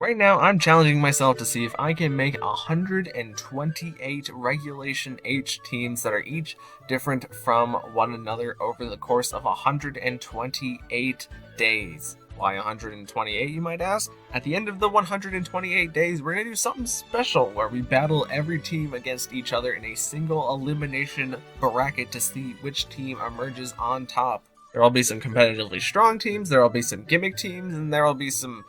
Right now, I'm challenging myself to see if I can make 128 Regulation H teams that are each different from one another over the course of 128 days. Why 128, you might ask? At the end of the 128 days, we're going to do something special where we battle every team against each other in a single elimination bracket to see which team emerges on top. There will be some competitively strong teams, there will be some gimmick teams, and there will be some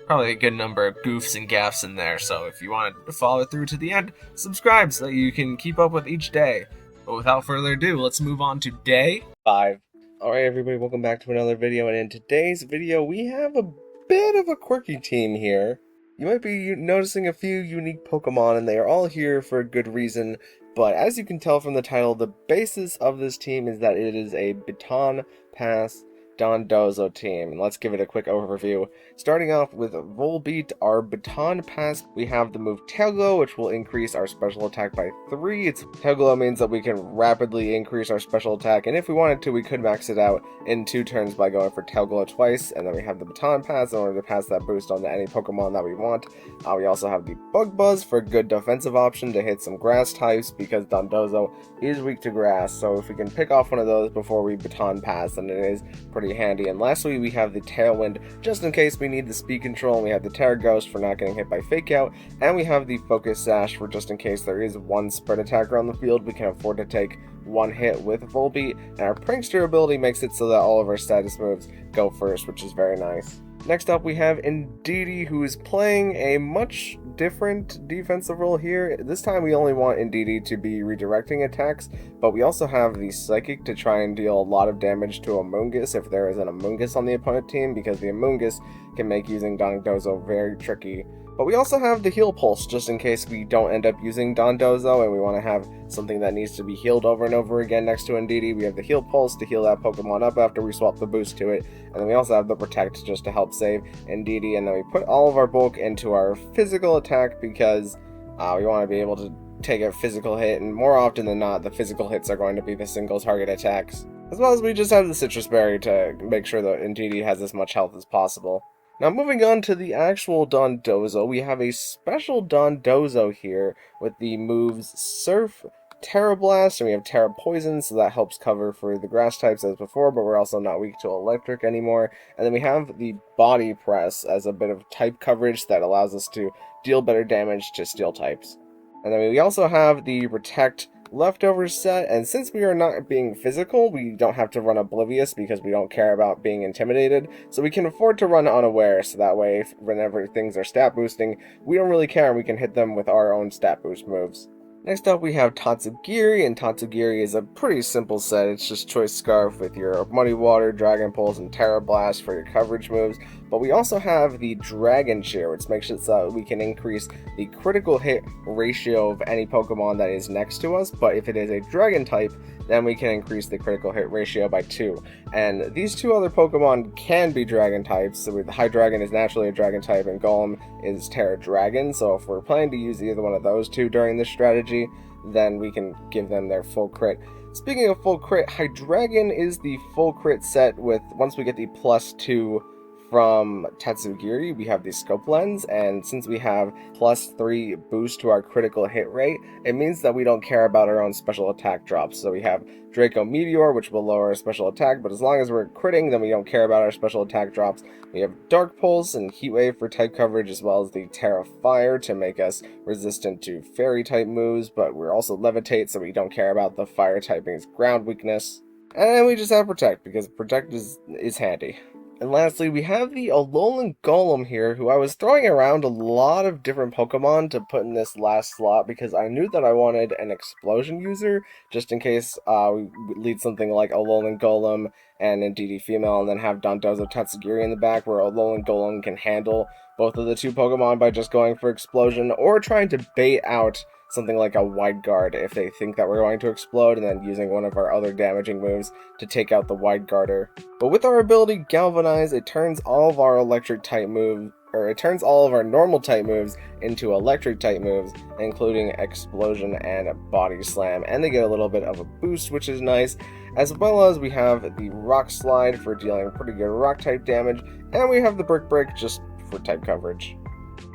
probably a good number of goofs and gaffs in there, so if you want to follow through to the end, subscribe so that you can keep up with each day. But without further ado, let's move on to day 5. Alright everybody, welcome back to another video, and in today's video we have a bit of a quirky team here. You might be noticing a few unique Pokemon, and they are all here for a good reason, but as you can tell from the title, the basis of this team is that it is a baton pass Dondozo team. Let's give it a quick overview. Starting off with Volbeat, our baton pass, we have the move Tail Glow, which will increase our special attack by 3. Tail Glow means that we can rapidly increase our special attack, and if we wanted to, we could max it out in 2 turns by going for Tail Glow twice, and then we have the baton pass in order to pass that boost on to any Pokemon that we want. We also have the Bug Buzz for a good defensive option to hit some grass types, because Dondozo is weak to grass, so if we can pick off one of those before we baton pass, then it is pretty handy. And lastly, we have the Tailwind, just in case we need the speed control, and we have the Terra Ghost for not getting hit by Fake Out, and we have the Focus Sash for just in case there is one sprint attacker on the field, we can afford to take one hit with Volbeat, and our Prankster ability makes it so that all of our status moves go first, which is very nice. Next up, we have Indeedee, who is playing a much different defensive role here. This time we only want Indeedee to be redirecting attacks, but we also have the Psychic to try and deal a lot of damage to Amoonguss if there is an Amoonguss on the opponent team, because the Amoonguss can make using Dondozo very tricky. But we also have the Heal Pulse, just in case we don't end up using Dondozo and we want to have something that needs to be healed over and over again next to Indeedee. We have the Heal Pulse to heal that Pokemon up after we swap the boost to it, and then we also have the Protect just to help save Indeedee, and then we put all of our bulk into our physical attack because we want to be able to take a physical hit, and more often than not, the physical hits are going to be the single target attacks. As well as we just have the Citrus Berry to make sure that Indeedee has as much health as possible. Now moving on to the actual Dondozo, we have a special Dondozo here with the moves Surf, Terra Blast, and we have Terra Poison, so that helps cover for the grass types as before, but we're also not weak to electric anymore. And then we have the Body Press as a bit of type coverage that allows us to deal better damage to steel types. And then we also have the Protect leftover set, and since we are not being physical, we don't have to run Oblivious because we don't care about being intimidated, so we can afford to run Unaware, so that way whenever things are stat boosting, we don't really care and we can hit them with our own stat boost moves. Next up we have Tatsugiri, and Tatsugiri is a pretty simple set. It's just Choice Scarf with your Muddy Water, Dragon Pulse, and Terra Blast for your coverage moves. But we also have the Dragon Cheer, which makes it so we can increase the critical hit ratio of any Pokemon that is next to us, but if it is a Dragon type, then we can increase the critical hit ratio by 2. And these two other Pokemon can be Dragon types, so the Hydreigon is naturally a Dragon type, and Golem is Terra Dragon, so if we're planning to use either one of those two during this strategy, then we can give them their full crit. Speaking of full crit, Hydreigon is the full crit set with, once we get the +2 from Tatsugiri, we have the Scope Lens, and since we have +3 boost to our critical hit rate, it means that we don't care about our own special attack drops. So we have Draco Meteor, which will lower our special attack, but as long as we're critting, then we don't care about our special attack drops. We have Dark Pulse and Heat Wave for type coverage, as well as the Terra Fire to make us resistant to fairy type moves, but we're also Levitate, so we don't care about the fire typing's ground weakness. And we just have Protect, because Protect is handy. And lastly, we have the Alolan Golem here, who I was throwing around a lot of different Pokemon to put in this last slot because I knew that I wanted an Explosion user, just in case we lead something like Alolan Golem and Indeedee Female, and then have Dondozo Tatsugiri in the back, where Alolan Golem can handle both of the two Pokemon by just going for Explosion, or trying to bait out something like a Wide Guard if they think that we're going to explode, and then using one of our other damaging moves to take out the Wide Guarder. But with our ability Galvanize, it turns all of our electric type moves, or it turns all of our normal type moves into electric type moves, including Explosion and Body Slam, and they get a little bit of a boost, which is nice, as well as we have the Rock Slide for dealing pretty good rock type damage, and we have the Brick Break just for type coverage.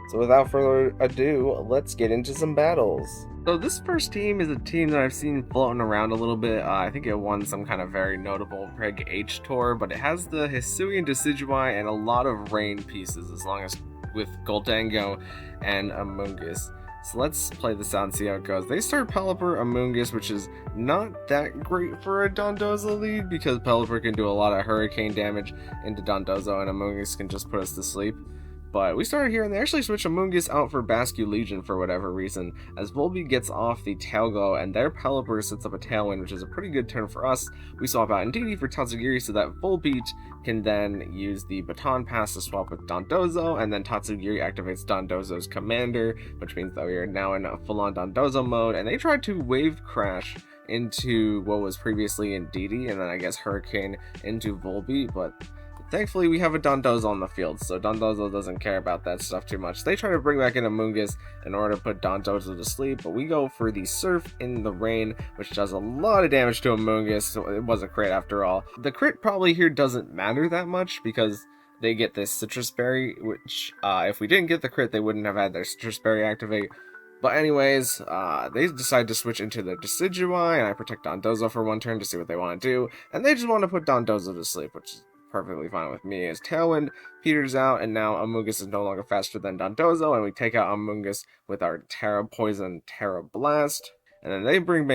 So without further ado, let's get into some battles. So this first team is a team that I've seen floating around a little bit. I think it won some kind of very notable Preg H tour, but it has the Hisuian Decidueye and a lot of rain pieces, as long as with Goldango and Amoonguss. So let's play this out and see how it goes. They start Pelipper, Amoonguss, which is not that great for a Dondozo lead because Pelipper can do a lot of hurricane damage into Dondozo and Amoonguss can just put us to sleep. But we started here and they actually switch Amoonguss out for Basculegion for whatever reason, as Volbeat gets off the Tail Glow and their Pelipper sets up a Tailwind, which is a pretty good turn for us. We swap out Indeedee for Tatsugiri so that Volbeat can then use the Baton Pass to swap with Dondozo, and then Tatsugiri activates Dondozo's Commander, which means that we are now in a full-on Dondozo mode, and they tried to Wave Crash into what was previously Indeedee, and then I guess Hurricane into Volbeat, but thankfully, we have a Dondozo on the field, so Dondozo doesn't care about that stuff too much. They try to bring back in Amoonguss in order to put Dondozo to sleep, but we go for the Surf in the Rain, which does a lot of damage to Amoonguss, so it wasn't crit after all. The crit probably here doesn't matter that much, because they get this Citrus Berry, which, if we didn't get the crit, they wouldn't have had their Citrus Berry activate. But anyways, they decide to switch into their Decidueye, and I protect Dondozo for one turn to see what they want to do, and they just want to put Dondozo to sleep, which is perfectly fine with me. As Tailwind peters out, and now Amoonguss is no longer faster than Dondozo, and we take out Amoonguss with our Terra Poison, Terra Blast. And then they bring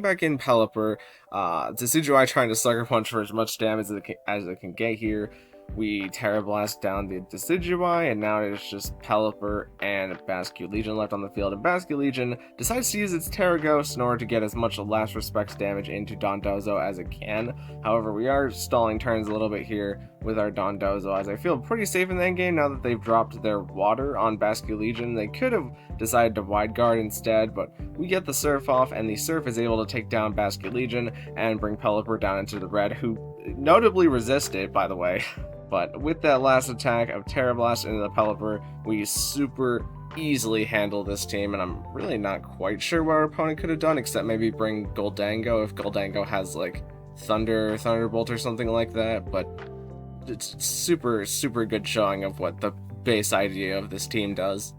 back in Pelipper. Decidueye trying to Sucker Punch for as much damage as it can get here. We Terra Blast down the Decidueye, and now it's just Pelipper and Basculegion left on the field. And Basculegion decides to use its Terra Ghost in order to get as much Last Respects damage into Dondozo as it can. However, we are stalling turns a little bit here with our Dondozo, as I feel pretty safe in the endgame now that they've dropped their water on Basculegion. They could have decided to Wide Guard instead, but we get the Surf off, and the Surf is able to take down Basculegion and bring Pelipper down into the red, who notably resisted, by the way. But with that last attack of Terra Blast into the Pelipper, we super easily handle this team, and I'm really not quite sure what our opponent could have done, except maybe bring Goldango if Goldango has like Thunderbolt or something like that, but it's super good showing of what the base idea of this team does.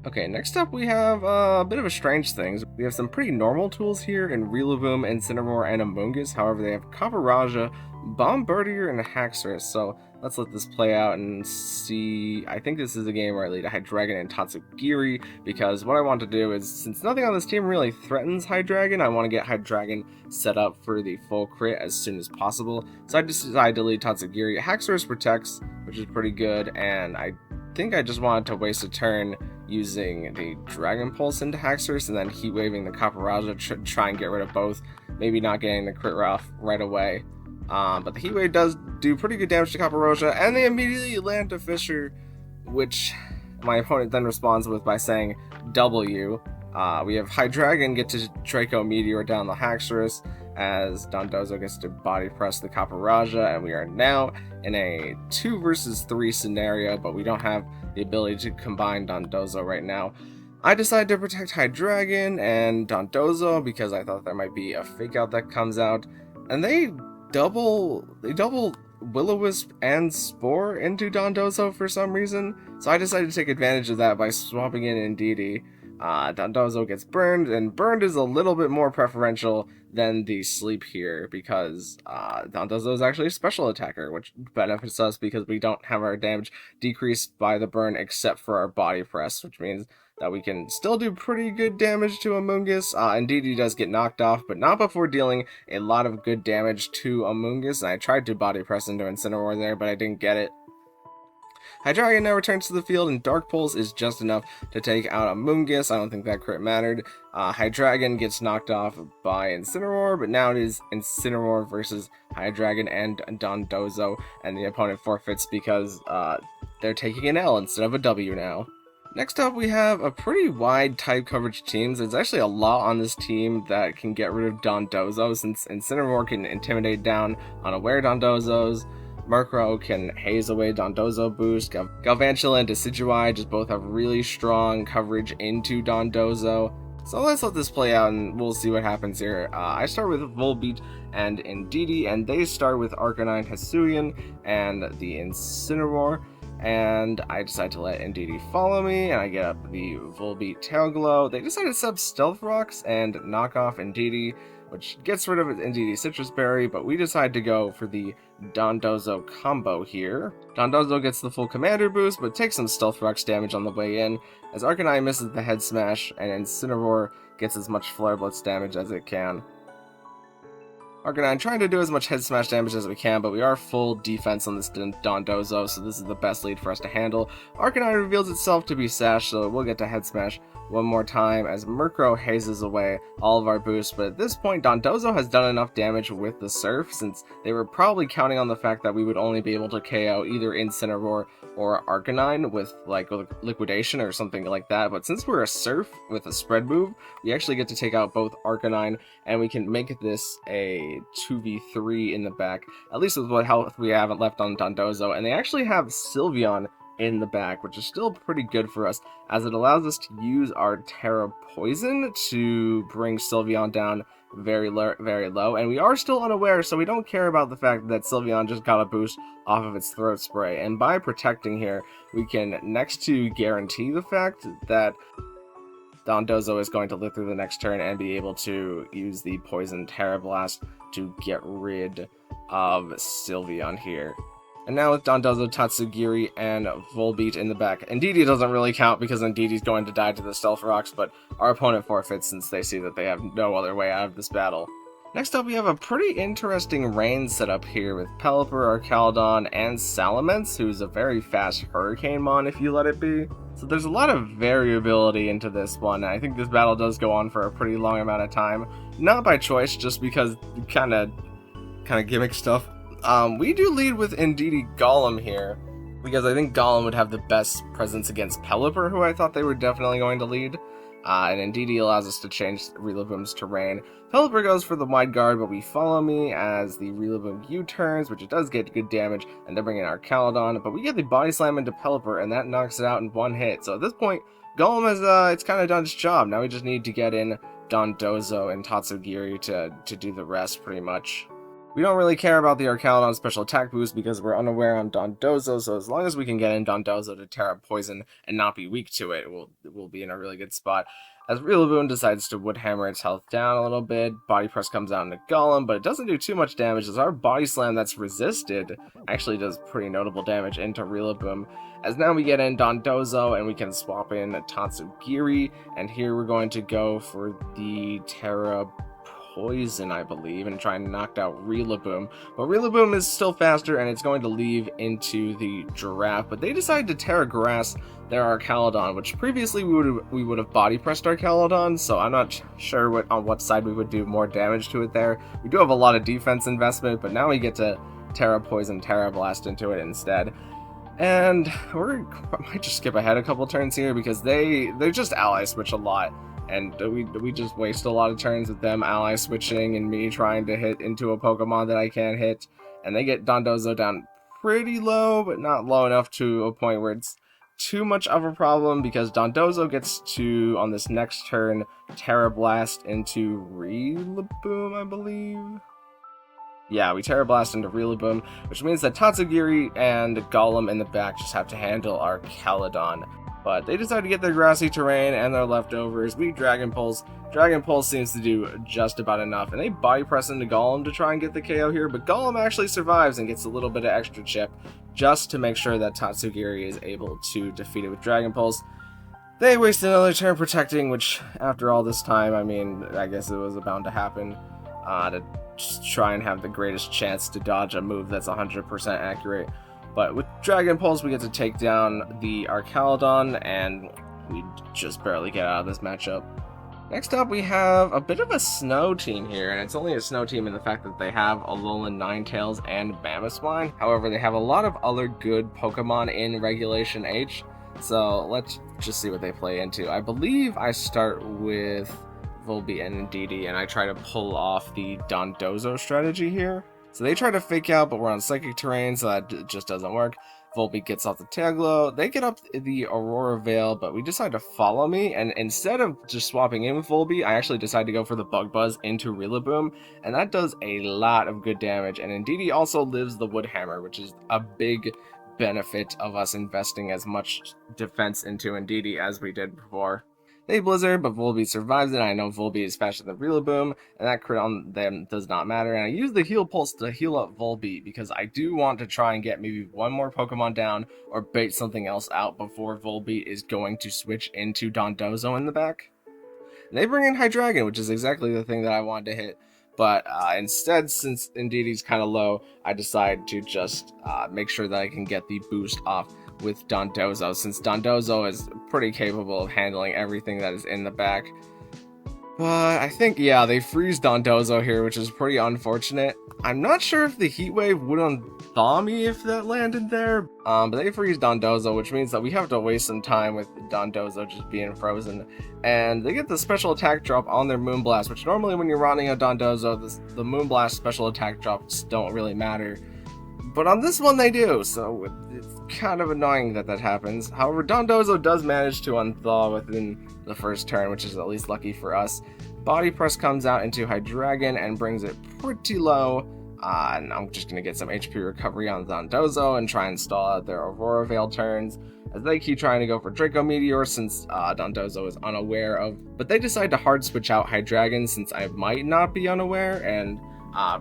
Okay, next up we have a bit of a strange things. We have some pretty normal tools here in Rillaboom, Incineroar, and Amoonguss. However, they have Copperajah, Bombardier, and Haxorus, so let's let this play out and see. I think this is a game where I lead a Hydreigon and Tatsugiri, because what I want to do is, since nothing on this team really threatens Hydreigon, I want to get Hydreigon set up for the full crit as soon as possible. So I decided to lead Tatsugiri. Haxorus protects, which is pretty good, and I think I just wanted to waste a turn using the Dragon Pulse into Haxorus and then Heat Waving the Copperajah to try and get rid of both, maybe not getting the crit off right away. But the Heat Wave does do pretty good damage to Copperajah, and they immediately land to Fissure, which my opponent then responds with by saying W. We have Hydreigon get to Draco Meteor down the Haxorus, as Dondozo gets to Body Press the Copperajah, and we are now in a 2 versus 3 scenario, but we don't have the ability to combine Dondozo right now. I decided to protect Hydreigon and Dondozo because I thought there might be a fake out that comes out, and they double Will-O-Wisp and Spore into Dondozo for some reason, so I decided to take advantage of that by swapping in Indeedee. Dondozo gets burned, and burned is a little bit more preferential than the sleep here because Dondozo is actually a special attacker, which benefits us because we don't have our damage decreased by the burn except for our body press, which means that we can still do pretty good damage to Amoonguss. Indeed, he does get knocked off, but not before dealing a lot of good damage to Amoonguss, and I tried to body press into Incineroar there, but I didn't get it. Hydreigon now returns to the field, and Dark Pulse is just enough to take out Amoonguss. I don't think that crit mattered. Hydreigon gets knocked off by Incineroar, but now it is Incineroar versus Hydreigon and Dondozo, and the opponent forfeits because they're taking an L instead of a W now. Next up, we have a pretty wide type coverage team. There's actually a lot on this team that can get rid of Dondozo, since Incineroar can intimidate down unaware Dondozos. Murkrow can haze away Dondozo boost. Galvantula and Decidueye just both have really strong coverage into Dondozo. So let's let this play out and we'll see what happens here. I start with Volbeat and Indeedee, and they start with Arcanine, Hisuian, and the Incineroar. and I decide to let Indeedee follow me, and I get up the Volbeat Tail Glow. They decide to sub Stealth Rocks and knock off Indeedee, which gets rid of Indeedee's Citrus Berry, but we decide to go for the Dondozo combo here. Dondozo gets the full Commander boost, but takes some Stealth Rocks damage on the way in, as Arcanine misses the Head Smash, and Incineroar gets as much Flare Blitz damage as it can. Arcanine trying to do as much Head Smash damage as we can, but we are full defense on this Dondozo, so this is the best lead for us to handle. Arcanine reveals itself to be Sash, so we'll get to Head Smash one more time as Murkrow hazes away all of our boosts, but at this point Dondozo has done enough damage with the Surf, since they were probably counting on the fact that we would only be able to KO either Incineroar or Arcanine with like Liquidation or something like that, but since we're a Surf with a spread move, we actually get to take out both Arcanine, and we can make this a 2v3 in the back, at least with what health we haven't left on Dondozo, and they actually have Sylveon in the back, which is still pretty good for us, as it allows us to use our Terra Poison to bring Sylveon down very low, and we are still unaware, so we don't care about the fact that Sylveon just got a boost off of its Throat Spray, and by protecting here, we can next to guarantee the fact that Dondozo is going to live through the next turn and be able to use the Poison Terra Blast to get rid of Sylveon here. And now with Dondozo, Tatsugiri, and Volbeat in the back, Indeedee doesn't really count because Indeedee's going to die to the Stealth Rocks, but our opponent forfeits since they see that they have no other way out of this battle. Next up, we have a pretty interesting rain setup here with Pelipper, Archaludon, and Salamence, who's a very fast Hurricane Mon if you let it be. So there's a lot of variability into this one, and I think this battle does go on for a pretty long amount of time. Not by choice, just because kind of gimmick stuff. We do lead with Indeedee Golem here, because I think Golem would have the best presence against Pelipper, who I thought they were definitely going to lead. And Indeedee allows us to change Rillaboom's terrain. Pelipper goes for the wide guard, but we follow me as the Rillaboom U-turns, which it does get good damage, and then bring in our Archaludon, but we get the Body Slam into Pelipper, and that knocks it out in one hit. So at this point, Golem has, it's kind of done its job. Now we just need to get in Dondozo and Tatsugiri to do the rest, pretty much. We don't really care about the Archaludon special attack boost because we're unaware on Dondozo, so as long as we can get in Dondozo to Terra Poison and not be weak to it, we'll be in a really good spot. As Rillaboom decides to Wood Hammer its health down a little bit, Body Press comes out into Golem, but it doesn't do too much damage as our Body Slam that's resisted actually does pretty notable damage into Rillaboom. As now we get in Dondozo and we can swap in Tatsugiri, and here we're going to go for the Terra Poison, I believe, and try and knock out Rillaboom. But Rillaboom is still faster, and it's going to leave into the Giraffe. But they decide to Terra Grass their Archaludon, which previously we would have Body Pressed Archaludon, so I'm not sure on what side we would do more damage to it there. We do have a lot of defense investment, but now we get to Terra Poison, Terra Blast into it instead. And I might just skip ahead a couple turns here because they just ally switch a lot. And we just waste a lot of turns with them ally switching and me trying to hit into a Pokemon that I can't hit. And they get Dondozo down pretty low, but not low enough to a point where it's too much of a problem, because Dondozo gets to, on this next turn, Terra Blast into Rillaboom, I believe? Yeah, we Terra Blast into Rillaboom, which means that Tatsugiri and Golem in the back just have to handle our Archaludon. But they decide to get their grassy terrain and their leftovers. We Dragon Pulse. Dragon Pulse seems to do just about enough, and they Body Press into Golem to try and get the KO here, but Golem actually survives and gets a little bit of extra chip just to make sure that Tatsugiri is able to defeat it with Dragon Pulse. They waste another turn protecting, which after all this time, I mean, I guess it was bound to happen, to just try and have the greatest chance to dodge a move that's 100% accurate. But with Dragon Pulse, we get to take down the Archaludon, and we just barely get out of this matchup. Next up, we have a bit of a snow team here, and it's only a snow team in the fact that they have Alolan Ninetales and Mammothswine. However, they have a lot of other good Pokemon in Regulation H, so let's just see what they play into. I believe I start with Volbeat and Indeedee, and I try to pull off the Dondozo strategy here. So they try to fake out, but we're on psychic terrain, so that just doesn't work. Volbeat gets off the Tail Glow. They get up the Aurora Veil, but we decide to follow me, and instead of just swapping in with Volbeat, I actually decide to go for the Bug Buzz into Rillaboom, and that does a lot of good damage. And Indeedee also lives the Wood Hammer, which is a big benefit of us investing as much defense into Indeedee as we did before. They blizzard, but Volbeat survives it. I know Volbeat is faster than Rillaboom, and that crit on them does not matter. And I use the heal pulse to heal up Volbeat because I do want to try and get maybe one more Pokemon down or bait something else out before Volbeat is going to switch into Dondozo in the back. And they bring in Hydreigon, which is exactly the thing that I wanted to hit. But instead, since Indeedee's kind of low, I decide to just make sure that I can get the boost off with Dondozo, since Dondozo is pretty capable of handling everything that is in the back. But I think, yeah, they freeze Dondozo here, which is pretty unfortunate. I'm not sure if the Heat Wave would unthaw me if that landed there, but they freeze Dondozo, which means that we have to waste some time with Dondozo just being frozen. And they get the special attack drop on their Moonblast, which normally when you're running a Dondozo, the Moonblast special attack drops don't really matter. But on this one they do, so it's kind of annoying that that happens. However, Dondozo does manage to unthaw within the first turn, which is at least lucky for us. Body Press comes out into Hydreigon and brings it pretty low. And I'm just going to get some HP recovery on Dondozo and try and stall out their Aurora Veil turns, as they keep trying to go for Draco Meteor since Dondozo is unaware of. But they decide to hard switch out Hydreigon since I might not be unaware, and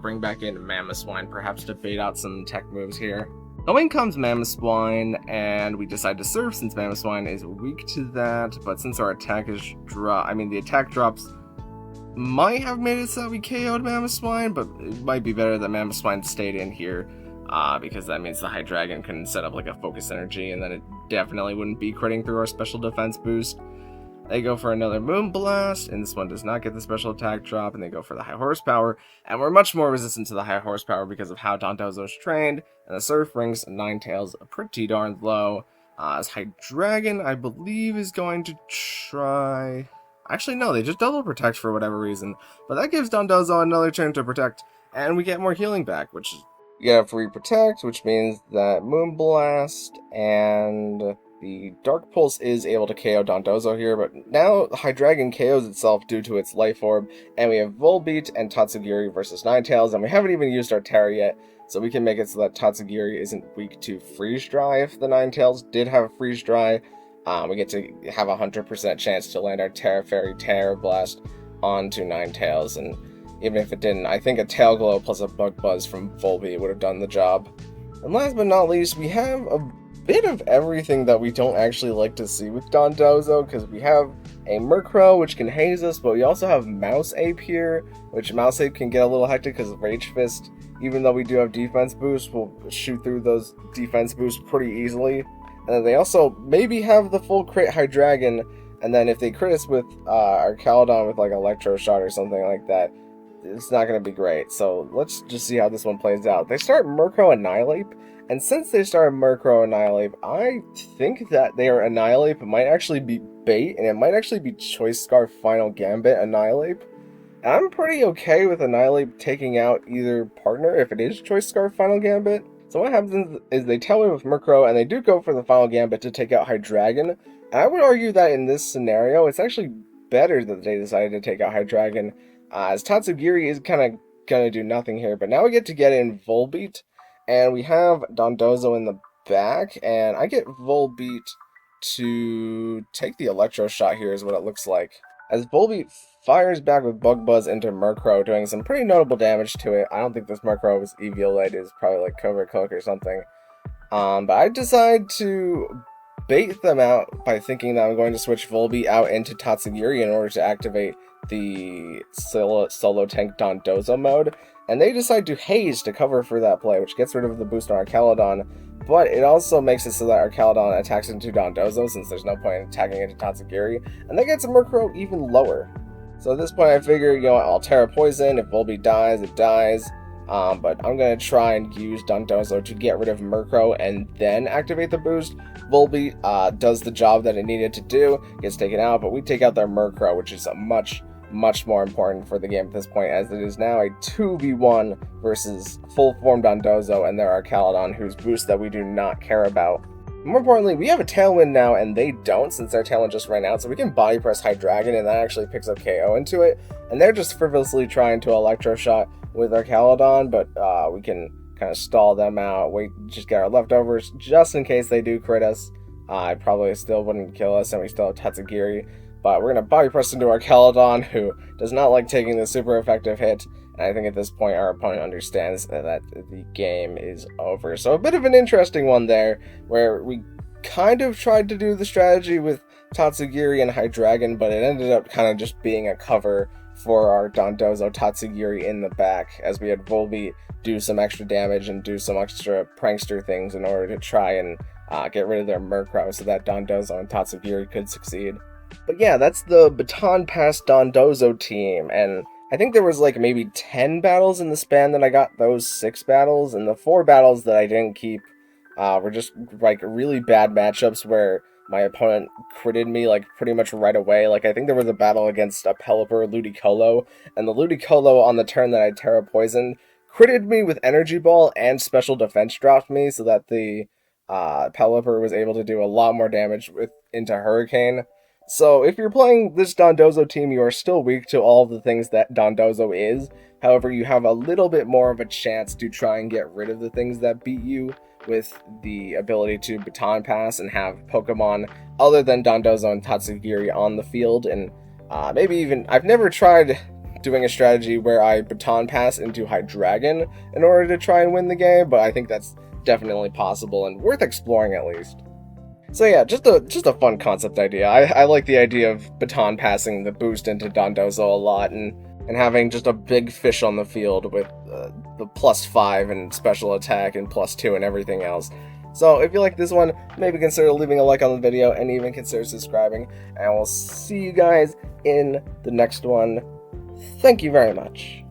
bring back in Mamoswine, perhaps to bait out some tech moves here. In comes Mamoswine, and we decide to Surf since Mamoswine is weak to that, but since our attack is the attack drops might have made it so that we KO'd Mamoswine, but it might be better that Mamoswine stayed in here, because that means the Hydreigon can set up like a Focus Energy, and then it definitely wouldn't be critting through our special defense boost. They go for another Moonblast, and this one does not get the special attack drop, and they go for the high horsepower, and we're much more resistant to the high horsepower because of how Dondozo's trained, and the Surf brings Ninetales pretty darn low, as Hydreigon, I believe, is going to try... Actually, no, they just double protect for whatever reason, but that gives Dondozo another turn to protect, and we get more healing back, which is... You get a free protect, which means that Moonblast and... the Dark Pulse is able to KO Dondozo here, but now Hydreigon KOs itself due to its Life Orb, and we have Volbeat and Tatsugiri versus Ninetales, and we haven't even used our Terra yet, so we can make it so that Tatsugiri isn't weak to Freeze Dry if the Ninetales did have Freeze Dry. We get to have a 100% chance to land our Terra Fairy Terra Blast onto Ninetales, and even if it didn't, I think a Tail Glow plus a Bug Buzz from Volbeat would have done the job. And last but not least, we have a bit of everything that we don't actually like to see with Dondozo, because we have a Murkrow, which can haze us, but we also have Mouse Ape here, which Mouse Ape can get a little hectic because of Rage Fist. Even though we do have defense boost, we'll shoot through those defense boosts pretty easily. And then they also maybe have the full crit Hydreigon, and then if they crit us with our Caledon with like Electro Shot or something like that, it's not going to be great. So let's just see how this one plays out. They start Murkrow Annihilate, and since they start Murkrow Annihilate, I think that their Annihilate might actually be bait, and it might actually be Choice Scarf Final Gambit Annihilate. And I'm pretty okay with Annihilate taking out either partner if it is Choice Scarf Final Gambit. So what happens is they tell me with Murkrow, and they do go for the Final Gambit to take out Hydreigon. And I would argue that in this scenario, it's actually better that they decided to take out Hydreigon, as Tatsugiri is kind of going to do nothing here. But now we get to get in Volbeat, and we have Dondozo in the back, and I get Volbeat to take the Electro Shot here is what it looks like. As Volbeat fires back with Bug Buzz into Murkrow, doing some pretty notable damage to it. I don't think this Murkrow was Eviolite, is probably like Covert Cloak or something. But I decide to bait them out by thinking that I'm going to switch Volbeat out into Tatsugiri in order to activate the solo tank Dondozo mode. And they decide to Haze to cover for that play, which gets rid of the boost on our Caledon, but it also makes it so that our Caledon attacks into Dondozo, since there's no point in attacking into Tatsugiri, and that gets Murkrow even lower. So at this point I figure, you know what, I'll Terra Poison. If Volbeat dies, it dies. But I'm going to try and use Dondozo to get rid of Murkrow and then activate the boost. Volbeat does the job that it needed to do, gets taken out, but we take out their Murkrow, which is a much more important for the game at this point, as it is now a 2v1 versus full form Dondozo and their Caledon, whose boost that we do not care about. More importantly, we have a Tailwind now, and they don't, since their Tailwind just ran out, so we can Body Press Hydreigon, and that actually picks up KO into it, and they're just frivolously trying to Electro Shot with our Caledon, but we can kind of stall them out, wait, just get our leftovers just in case they do crit us. I probably still wouldn't kill us, and we still have Tatsugiri. But we're going to body press into our Caledon, who does not like taking the super effective hit. And I think at this point our opponent understands that the game is over. So a bit of an interesting one there, where we kind of tried to do the strategy with Tatsugiri and Hydreigon, but it ended up kind of just being a cover for our Dondozo Tatsugiri in the back, as we had Volbeat do some extra damage and do some extra prankster things in order to try and get rid of their Murkrow so that Dondozo and Tatsugiri could succeed. But yeah, that's the Baton Pass Dondozo team, and I think there was like maybe 10 battles in the span that I got those 6 battles, and the 4 battles that I didn't keep were just like really bad matchups where my opponent critted me like pretty much right away. Like I think there was a battle against a Pelipper Ludicolo, and the Ludicolo on the turn that I Terra Poisoned critted me with Energy Ball and Special Defense dropped me, so that the Pelipper was able to do a lot more damage into Hurricane. So if you're playing this Dondozo team, you are still weak to all of the things that Dondozo is. However, you have a little bit more of a chance to try and get rid of the things that beat you with the ability to Baton Pass and have Pokemon other than Dondozo and Tatsugiri on the field. And maybe even, I've never tried doing a strategy where I Baton Pass into Hydreigon in order to try and win the game, but I think that's definitely possible and worth exploring at least. So yeah, just a fun concept idea. I like the idea of Baton passing the boost into Dondozo a lot, and having just a big fish on the field with the +5 and special attack and +2 and everything else. So if you like this one, maybe consider leaving a like on the video and even consider subscribing. And we'll see you guys in the next one. Thank you very much.